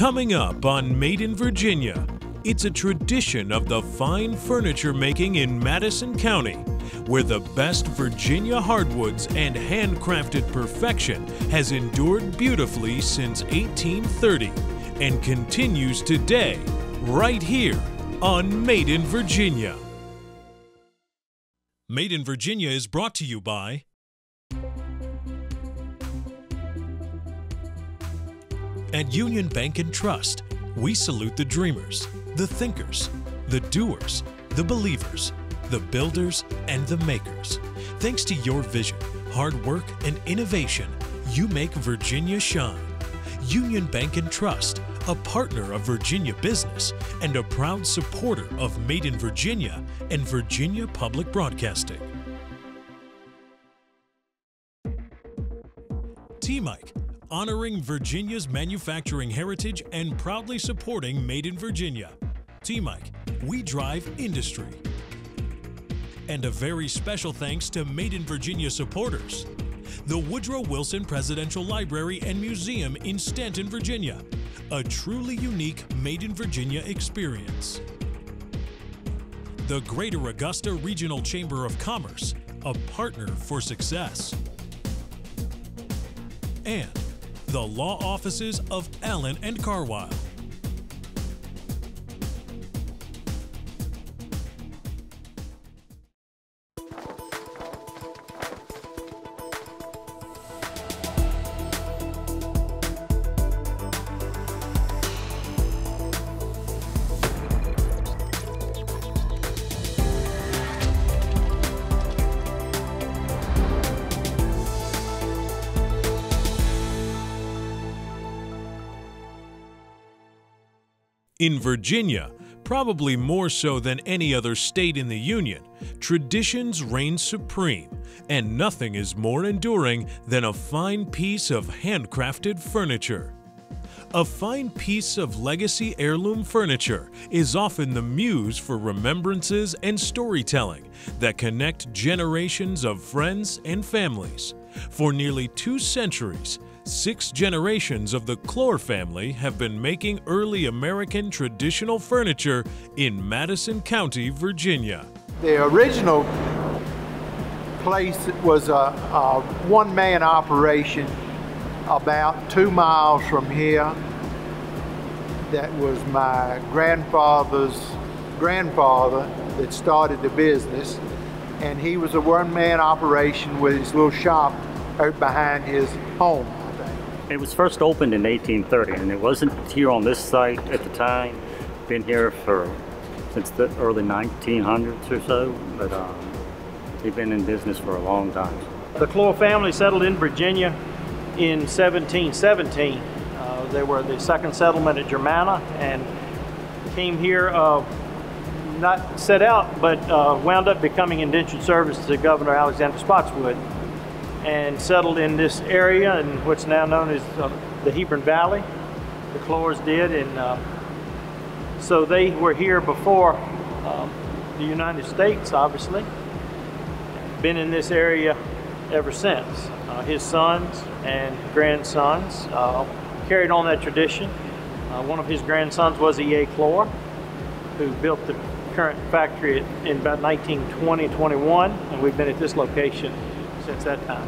Coming up on Made in Virginia, it's a tradition of the fine furniture making in Madison County, where the best Virginia hardwoods and handcrafted perfection has endured beautifully since 1830 and continues today, right here on Made in Virginia. Made in Virginia is brought to you by At Union Bank and Trust, we salute the dreamers, the thinkers, the doers, the believers, the builders, and the makers. Thanks to your vision, hard work, and innovation, you make Virginia shine. Union Bank and Trust, a partner of Virginia business and a proud supporter of Made in Virginia and Virginia Public Broadcasting. T-Mike, honoring Virginia's manufacturing heritage and proudly supporting Made in Virginia. T-Mike, we drive industry. And a very special thanks to Made in Virginia supporters. The Woodrow Wilson Presidential Library and Museum in Stanton, Virginia. A truly unique Made in Virginia experience. The Greater Augusta Regional Chamber of Commerce, a partner for success. And the law offices of Allen and Carwile. In Virginia, probably more so than any other state in the Union, traditions reign supreme, and nothing is more enduring than a fine piece of handcrafted furniture. A fine piece of legacy heirloom furniture is often the muse for remembrances and storytelling that connect generations of friends and families. For nearly 2 centuries, 6 generations of the Clore family have been making early American traditional furniture in Madison County, Virginia. The original place was a one-man operation about 2 miles from here. That was my grandfather's grandfather that started the business, and he was a one-man operation with his little shop out behind his home. It was first opened in 1830, and it wasn't here on this site at the time. Been here since the early 1900s or so, but they've been in business for a long time. The Clore family settled in Virginia in 1717. They were the second settlement at Germanna and came here, not set out, but wound up becoming indentured service to Governor Alexander Spotswood, and settled in this area in what's now known as the Hebron Valley. The Clores did, and so they were here before the United States, obviously. Been in this area ever since. His sons and grandsons carried on that tradition. One of his grandsons was E.A. Clore, who built the current factory in about 1920-21, and we've been at this location since that time.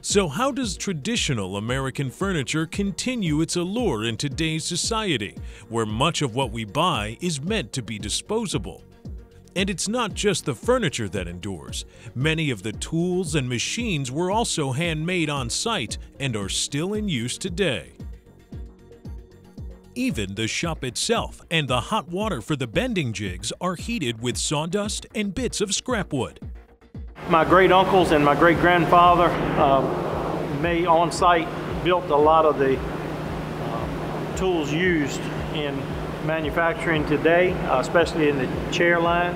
So how does traditional American furniture continue its allure in today's society, where much of what we buy is meant to be disposable? And it's not just the furniture that endures. Many of the tools and machines were also handmade on site and are still in use today. Even the shop itself and the hot water for the bending jigs are heated with sawdust and bits of scrap wood. My great uncles and my great grandfather on site built a lot of the tools used in manufacturing today, especially in the chair line.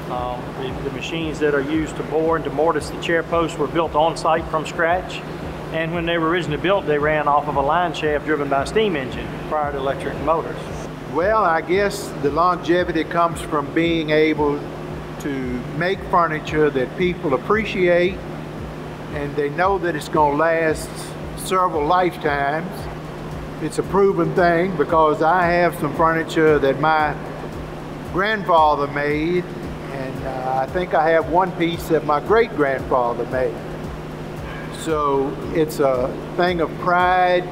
The machines that are used to bore and to mortise the chair posts were built on site from scratch. And when they were originally built, they ran off of a line shaft driven by a steam engine prior to electric motors. Well, I guess the longevity comes from being able to make furniture that people appreciate, and they know that it's going to last several lifetimes. It's a proven thing because I have some furniture that my grandfather made, and I think I have one piece that my great-grandfather made. So it's a thing of pride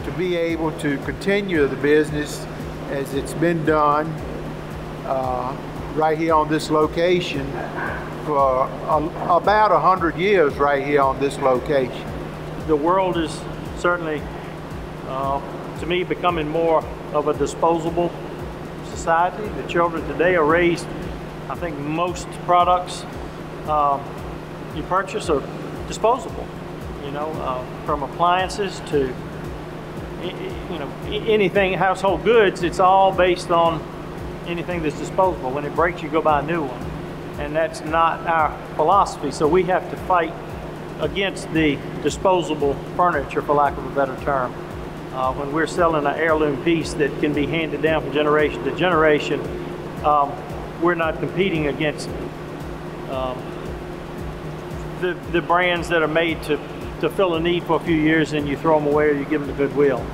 to be able to continue the business as it's been done right here on this location for about 100 years right here on this location. The world is certainly, to me, becoming more of a disposable society. The children today are raised, I think most products you purchase are disposable, you know, from appliances to, you know, anything, household goods. It's all based on anything that's disposable. When it breaks, you go buy a new one. And that's not our philosophy. So we have to fight against the disposable furniture, for lack of a better term. When we're selling an heirloom piece that can be handed down from generation to generation, we're not competing against the brands that are made to fill a need for a few years and you throw them away or you give them the goodwill.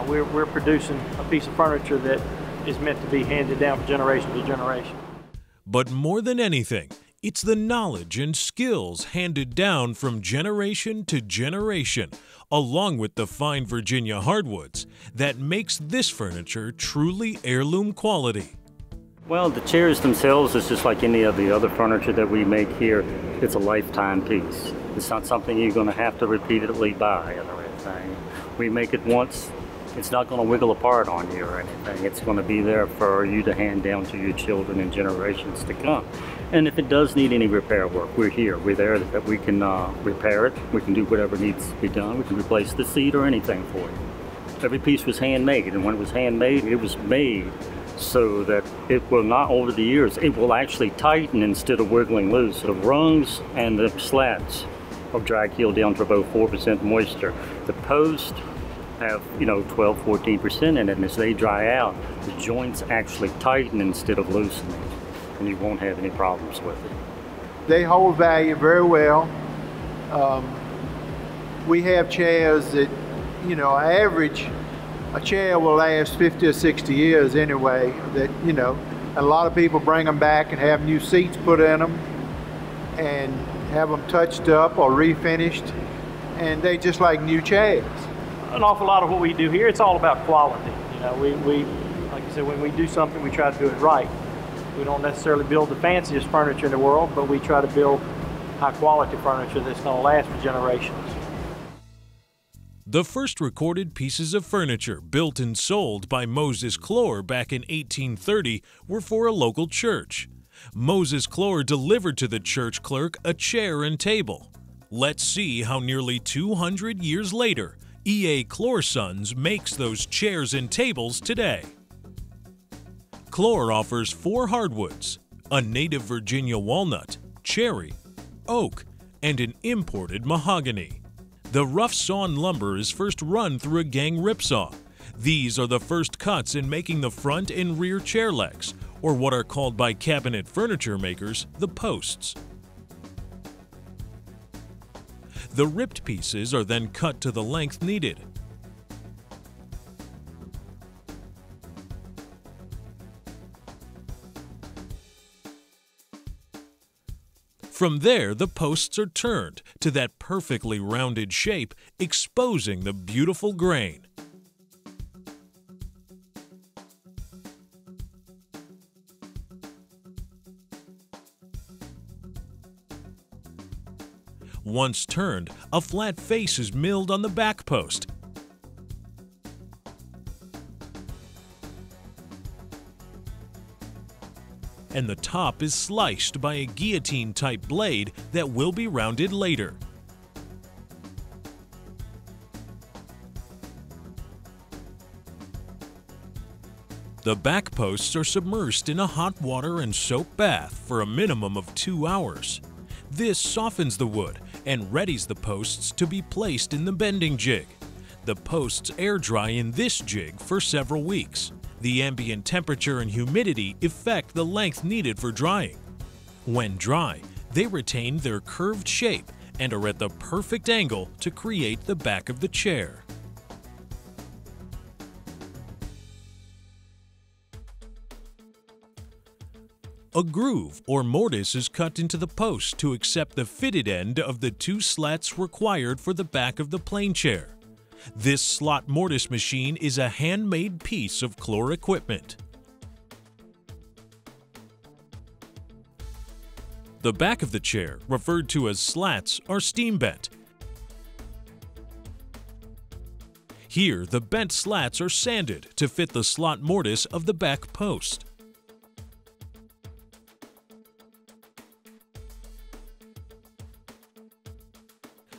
We're producing a piece of furniture that is meant to be handed down from generation to generation. But more than anything, it's the knowledge and skills handed down from generation to generation, along with the fine Virginia hardwoods, that makes this furniture truly heirloom quality. Well, the chairs themselves is just like any of the other furniture that we make here. It's a lifetime piece. It's not something you're going to have to repeatedly buy or anything. We make it once. It's not going to wiggle apart on you or anything. It's going to be there for you to hand down to your children and generations to come. And if it does need any repair work, we're here. We're there that we can repair it. We can do whatever needs to be done. We can replace the seat or anything for you. Every piece was handmade, and when it was handmade, it was made so that it will not, over the years, it will actually tighten instead of wiggling loose. The rungs and the slats are drag heeled down to about 4% moisture. The posts have, 12-14% in it, and as they dry out, the joints actually tighten instead of loosening, and you won't have any problems with it. They hold value very well. We have chairs that, average, a chair will last 50 or 60 years anyway, that, a lot of people bring them back and have new seats put in them and have them touched up or refinished, and they just like new chairs. An awful lot of what we do here, it's all about quality. We like I said, when we do something, we try to do it right. We don't necessarily build the fanciest furniture in the world, but we try to build high quality furniture that's going to last for generations. The first recorded pieces of furniture built and sold by Moses Clore back in 1830 were for a local church. Moses Clore delivered to the church clerk a chair and table. Let's see how nearly 200 years later, E.A. Clore Sons makes those chairs and tables today. Clore offers 4 hardwoods: a native Virginia walnut, cherry, oak, and an imported mahogany. The rough sawn lumber is first run through a gang ripsaw. These are the first cuts in making the front and rear chair legs, or what are called by cabinet furniture makers the posts. The ripped pieces are then cut to the length needed. From there, the posts are turned to that perfectly rounded shape, exposing the beautiful grain. Once turned, a flat face is milled on the back post. And the top is sliced by a guillotine-type blade that will be rounded later. The back posts are submerged in a hot water and soap bath for a minimum of 2 hours. This softens the wood and readies the posts to be placed in the bending jig. The posts air dry in this jig for several weeks. The ambient temperature and humidity affect the length needed for drying. When dry, they retain their curved shape and are at the perfect angle to create the back of the chair. A groove or mortise is cut into the post to accept the fitted end of the 2 slats required for the back of the plane chair. This slot mortise machine is a handmade piece of Clore equipment. The back of the chair, referred to as slats, are steam bent. Here, the bent slats are sanded to fit the slot mortise of the back post.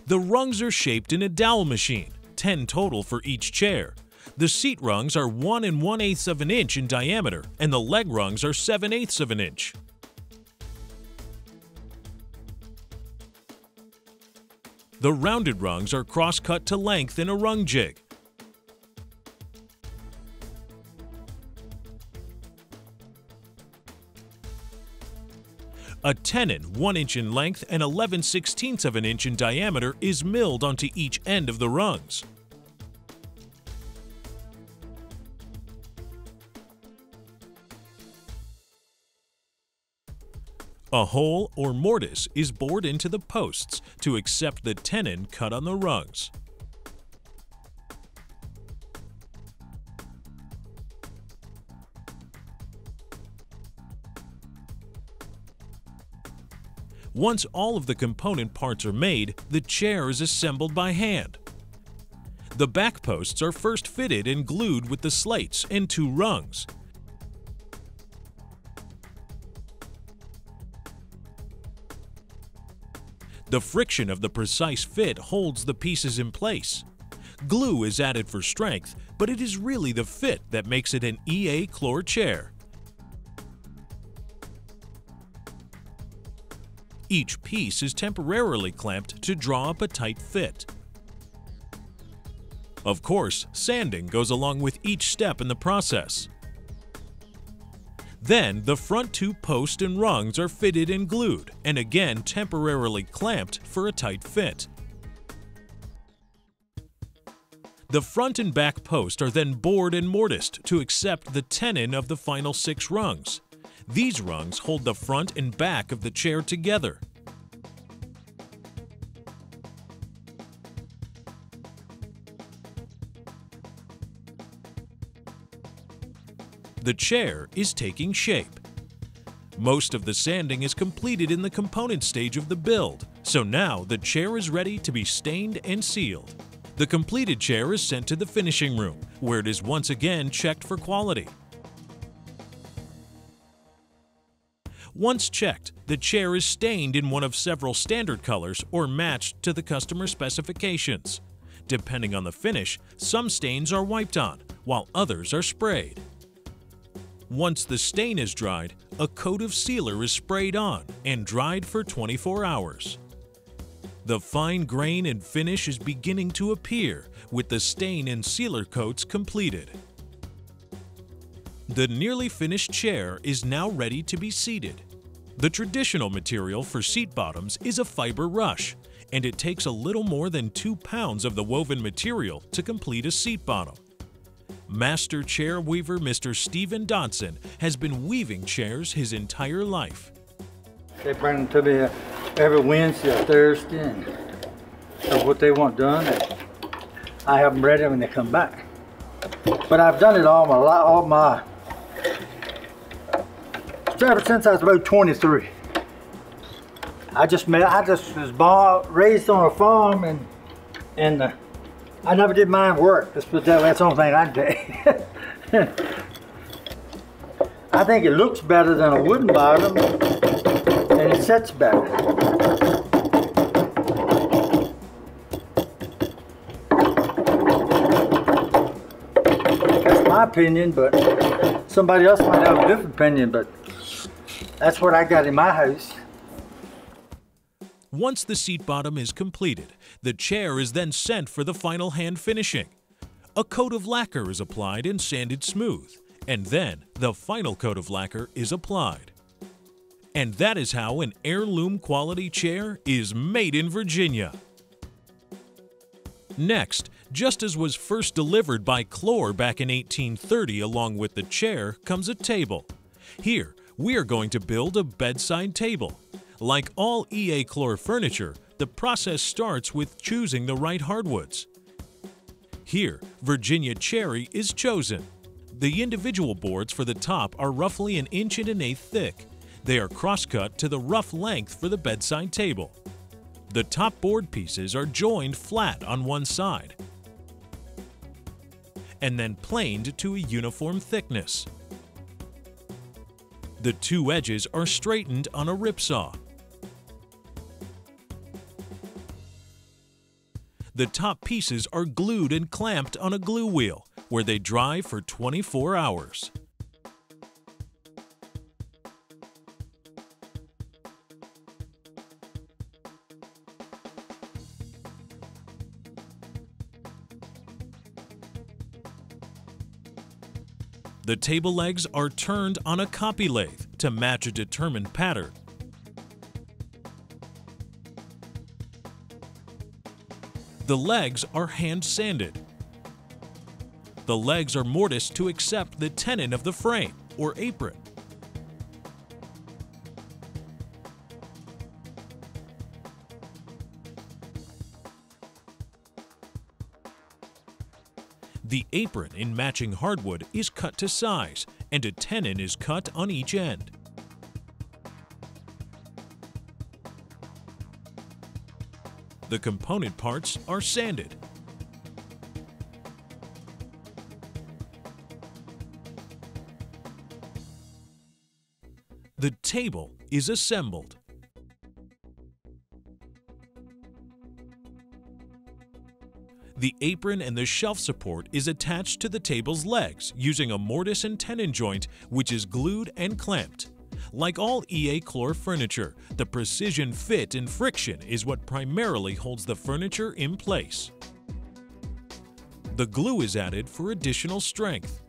The rungs are shaped in a dowel machine, 10 total for each chair. The seat rungs are 1 1/8 of an inch in diameter, and the leg rungs are 7/8 of an inch. The rounded rungs are cross-cut to length in a rung jig. A tenon 1 inch in length and 11/16 of an inch in diameter is milled onto each end of the rungs. A hole or mortise is bored into the posts to accept the tenon cut on the rungs. Once all of the component parts are made, the chair is assembled by hand. The back posts are first fitted and glued with the slates and 2 rungs. The friction of the precise fit holds the pieces in place. Glue is added for strength, but it is really the fit that makes it an EA Clore chair. Each piece is temporarily clamped to draw up a tight fit. Of course, sanding goes along with each step in the process. Then, the front 2 posts and rungs are fitted and glued, and again temporarily clamped for a tight fit. The front and back posts are then bored and mortised to accept the tenon of the final 6 rungs. These rungs hold the front and back of the chair together. The chair is taking shape. Most of the sanding is completed in the component stage of the build, so now the chair is ready to be stained and sealed. The completed chair is sent to the finishing room, where it is once again checked for quality. Once checked, the chair is stained in one of several standard colors or matched to the customer specifications. Depending on the finish, some stains are wiped on, while others are sprayed. Once the stain is dried, a coat of sealer is sprayed on and dried for 24 hours. The fine grain and finish is beginning to appear with the stain and sealer coats completed. The nearly finished chair is now ready to be seated. The traditional material for seat bottoms is a fiber rush, and it takes a little more than 2 pounds of the woven material to complete a seat bottom. Master chair weaver Mr. Stephen Dodson has been weaving chairs his entire life. They bring them to me every Wednesday or Thursday, and so what they want done, I have them ready when they come back. But I've done it all my ever since I was about 23. I just was raised on a farm, and I never did mine work. That's the only thing I did. I think it looks better than a wooden bottom, and it sets better. That's my opinion, but somebody else might have a different opinion, but that's what I got in my house. Once the seat bottom is completed, the chair is then sent for the final hand finishing. A coat of lacquer is applied and sanded smooth, and then the final coat of lacquer is applied. And that is how an heirloom quality chair is made in Virginia. Next, just as was first delivered by Clore back in 1830 along with the chair, comes a table. Here, We are going to build a bedside table. Like all EA Clore furniture, the process starts with choosing the right hardwoods. Here, Virginia cherry is chosen. The individual boards for the top are roughly 1 1/8 inches thick. They are cross-cut to the rough length for the bedside table. The top board pieces are joined flat on one side and then planed to a uniform thickness. The two edges are straightened on a ripsaw. The top pieces are glued and clamped on a glue wheel, where they dry for 24 hours. The table legs are turned on a copy lathe to match a determined pattern. The legs are hand sanded. The legs are mortised to accept the tenon of the frame, or apron. The apron in matching hardwood is cut to size, and a tenon is cut on each end. The component parts are sanded. The table is assembled. The apron and the shelf support is attached to the table's legs using a mortise and tenon joint, which is glued and clamped. Like all EA Clore furniture, the precision fit and friction is what primarily holds the furniture in place. The glue is added for additional strength.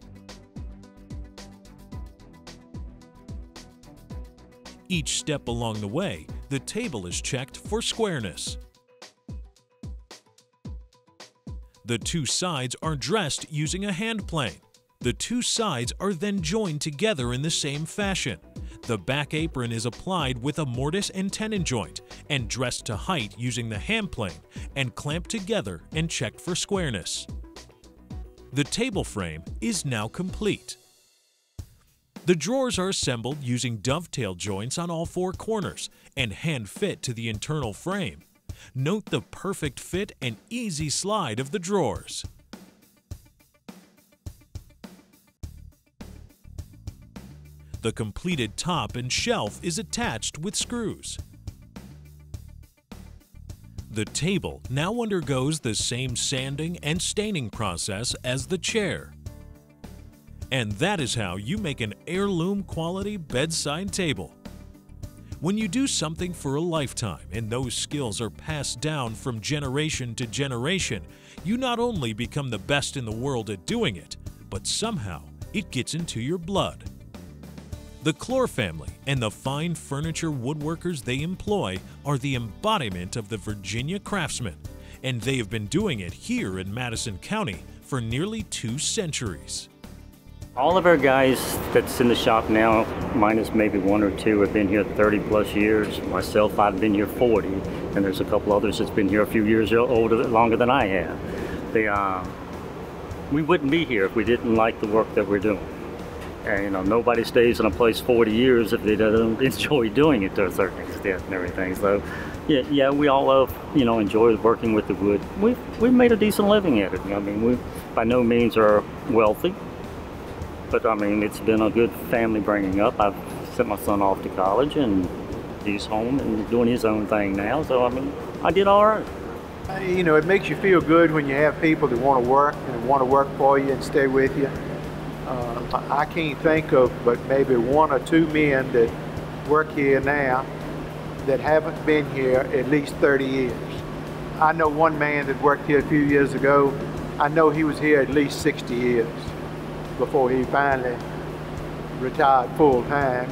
Each step along the way, the table is checked for squareness. The two sides are dressed using a hand plane. The two sides are then joined together in the same fashion. The back apron is applied with a mortise and tenon joint and dressed to height using the hand plane and clamped together and checked for squareness. The table frame is now complete. The drawers are assembled using dovetail joints on all four corners and hand fit to the internal frame. Note the perfect fit and easy slide of the drawers. The completed top and shelf is attached with screws. The table now undergoes the same sanding and staining process as the chair. And that is how you make an heirloom quality bedside table. When you do something for a lifetime and those skills are passed down from generation to generation, you not only become the best in the world at doing it, but somehow it gets into your blood. The Clore family and the fine furniture woodworkers they employ are the embodiment of the Virginia craftsman, and they have been doing it here in Madison County for nearly 2 centuries. All of our guys that's in the shop now, minus maybe 1 or 2, have been here 30 plus years. Myself, I've been here 40, and there's a couple others that's been here a few years longer than I have. We wouldn't be here if we didn't like the work that we're doing. And nobody stays in a place 40 years if they don't enjoy doing it to a certain extent and everything. So yeah, we all love, enjoy working with the wood. We've made a decent living at it. I mean, we by no means are wealthy. But I mean, it's been a good family bringing up. I've sent my son off to college and he's home and doing his own thing now. So I mean, I did all right. It makes you feel good when you have people that want to work and want to work for you and stay with you. I can't think of but maybe 1 or 2 men that work here now that haven't been here at least 30 years. I know one man that worked here a few years ago. I know he was here at least 60 years before he finally retired full-time.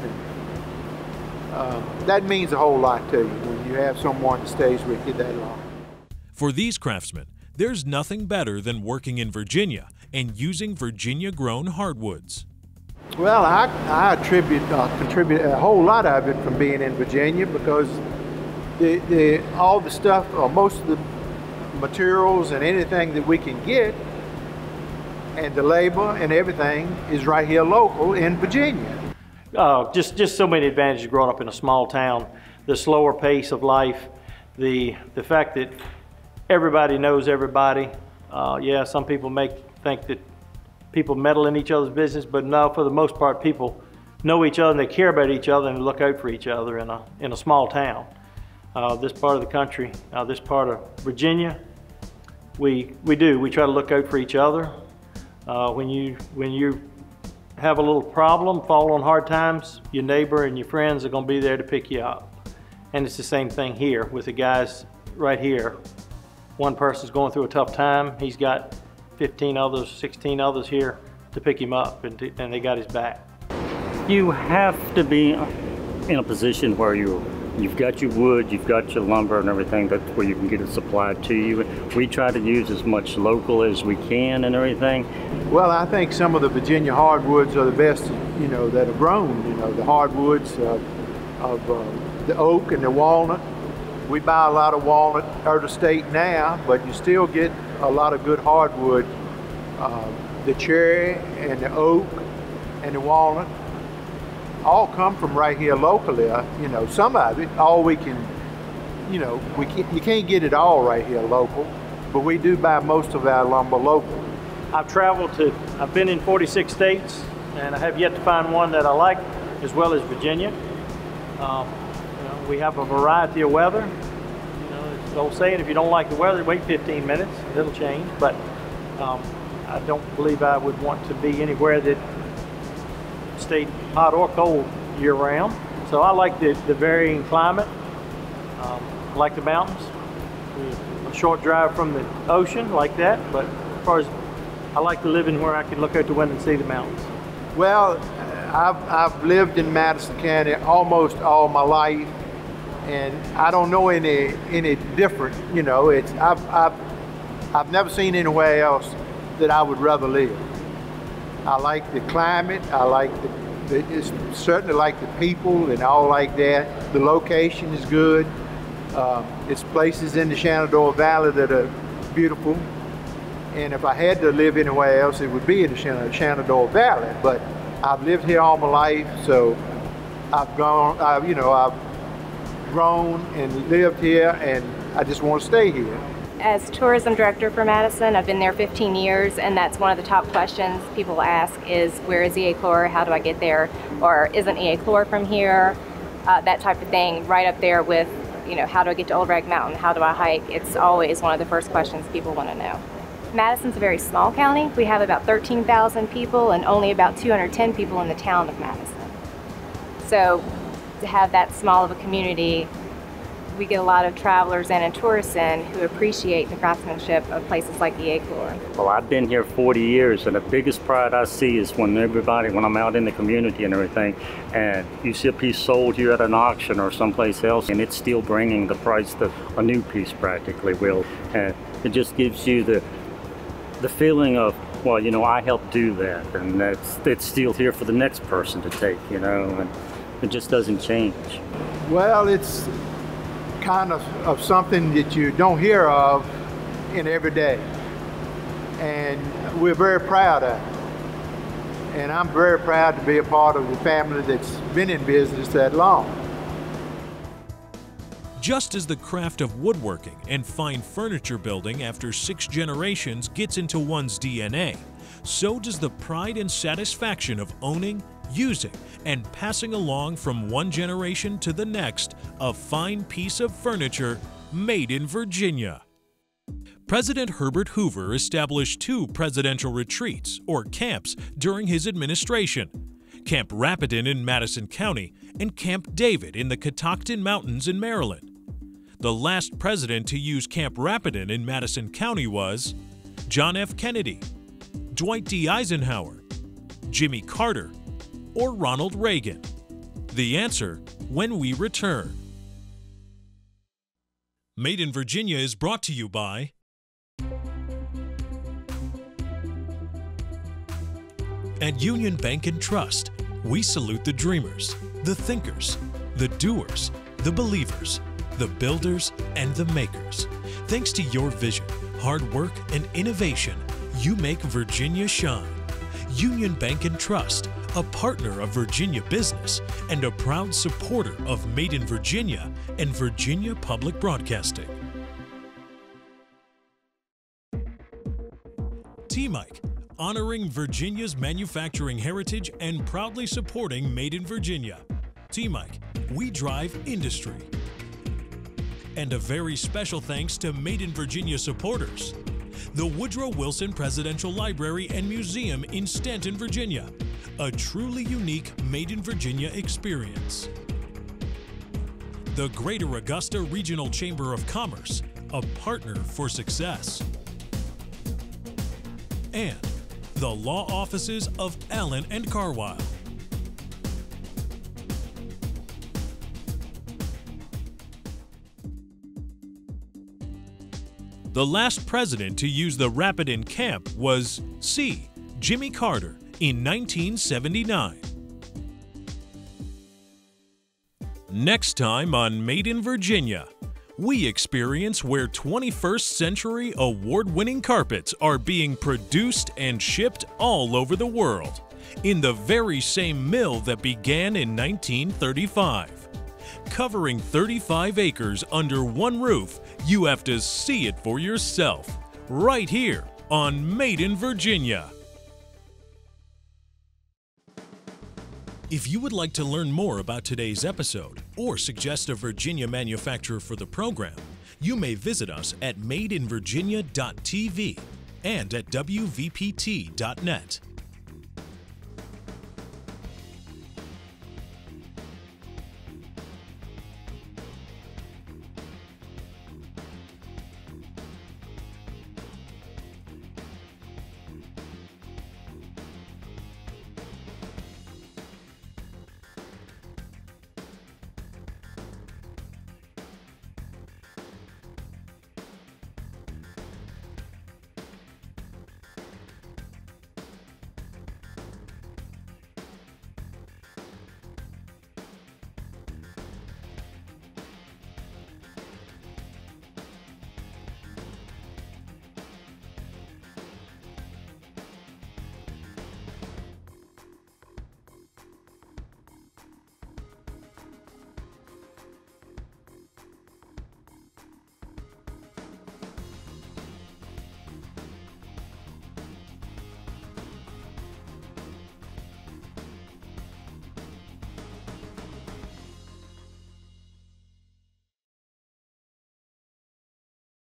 That means a whole lot to you when you have someone that stays with you that long. For these craftsmen, there's nothing better than working in Virginia and using Virginia-grown hardwoods. Well, I contribute a whole lot of it from being in Virginia, because all the stuff, or most of the materials and anything that we can get, and the labor and everything is right here local in Virginia. Just so many advantages growing up in a small town. The slower pace of life, the fact that everybody knows everybody. Yeah, some people think that people meddle in each other's business, but no, for the most part, people know each other and they care about each other and look out for each other in a small town. This part of the country, this part of Virginia, we try to look out for each other. When you have a little problem, fall on hard times, your neighbor and your friends are going to be there to pick you up. And it's the same thing here with the guys right here. One person's going through a tough time, he's got 15 others, 16 others here to pick him up, and they got his back. You have to be in a position where you've got your wood, you've got your lumber and everything, that's where you can get it supplied to you. We try to use as much local as we can and everything. Well, I think some of the Virginia hardwoods are the best, that are grown. The hardwoods of the oak and the walnut. We buy a lot of walnut out of state now, but you still get a lot of good hardwood. The cherry and the oak and the walnut all come from right here locally. Some of it, all we can, you can't get it all right here local, but we do buy most of our lumber local. I've been in 46 states, and I have yet to find one that I like, as well as Virginia. We have a variety of weather. It's the old saying, if you don't like the weather, wait 15 minutes, it'll change. But I don't believe I would want to be anywhere that stayed hot or cold year round. So I like the varying climate. I like the mountains. A short drive from the ocean, like that. But as far as I like to live in where I can look out the window and see the mountains. Well, I've lived in Madison County almost all my life, and I don't know any different. I've never seen anywhere else that I would rather live. I like the climate. I like certainly like the people and all like that. The location is good. It's places in the Shenandoah Valley that are beautiful. And if I had to live anywhere else, it would be in the Shenandoah Valley. But I've lived here all my life, so I've grown and lived here, and I just want to stay here. As tourism director for Madison, I've been there 15 years, and that's one of the top questions people ask is, where is EA Clore? How do I get there? Or isn't EA Clore from here? That type of thing, right up there with, how do I get to Old Rag Mountain? How do I hike? It's always one of the first questions people want to know. Madison's a very small county. We have about 13,000 people and only about 210 people in the town of Madison. So to have that small of a community, we get a lot of travelers and tourists in who appreciate the craftsmanship of places like EA Clore. Well, I've been here 40 years, and the biggest pride I see is when I'm out in the community and everything, and you see a piece sold here at an auction or someplace else, and it's still bringing the price that a new piece practically will. And it just gives you the feeling of, well, I helped do that, and it's still here for the next person to take, and it just doesn't change. Well, it's kind of something that you don't hear of in every day, and we're very proud of it. And I'm very proud to be a part of the family that's been in business that long. Just as the craft of woodworking and fine furniture building after 6 generations gets into one's DNA, so does the pride and satisfaction of owning, using, and passing along from one generation to the next a fine piece of furniture made in Virginia. President Herbert Hoover established 2 presidential retreats, or camps, during his administration: Camp Rapidan in Madison County and Camp David in the Catoctin Mountains in Maryland. The last president to use Camp Rapidan in Madison County was John F. Kennedy, Dwight D. Eisenhower, Jimmy Carter, or Ronald Reagan? The answer when we return. Made in Virginia is brought to you by At Union Bank and Trust, we salute the dreamers, the thinkers, the doers, the believers, the builders, and the makers. Thanks to your vision, hard work, and innovation, you make Virginia shine. Union Bank and Trust, a partner of Virginia Business and a proud supporter of Made in Virginia and Virginia Public Broadcasting. T-Mike, honoring Virginia's manufacturing heritage and proudly supporting Made in Virginia. T-Mike, we drive industry. And a very special thanks to Made in Virginia supporters. The Woodrow Wilson Presidential Library and Museum in Stanton, Virginia. A truly unique Made in Virginia experience. The Greater Augusta Regional Chamber of Commerce, a partner for success. And the law offices of Allen and Carwile. The last president to use the Rapidan Camp was C. Jimmy Carter in 1979. Next time on Made in Virginia, we experience where 21st century award-winning carpets are being produced and shipped all over the world, in the very same mill that began in 1935. Covering 35 acres under one roof, you have to see it for yourself, right here on Made in Virginia. If you would like to learn more about today's episode or suggest a Virginia manufacturer for the program, you may visit us at madeinvirginia.tv and at wvpt.net.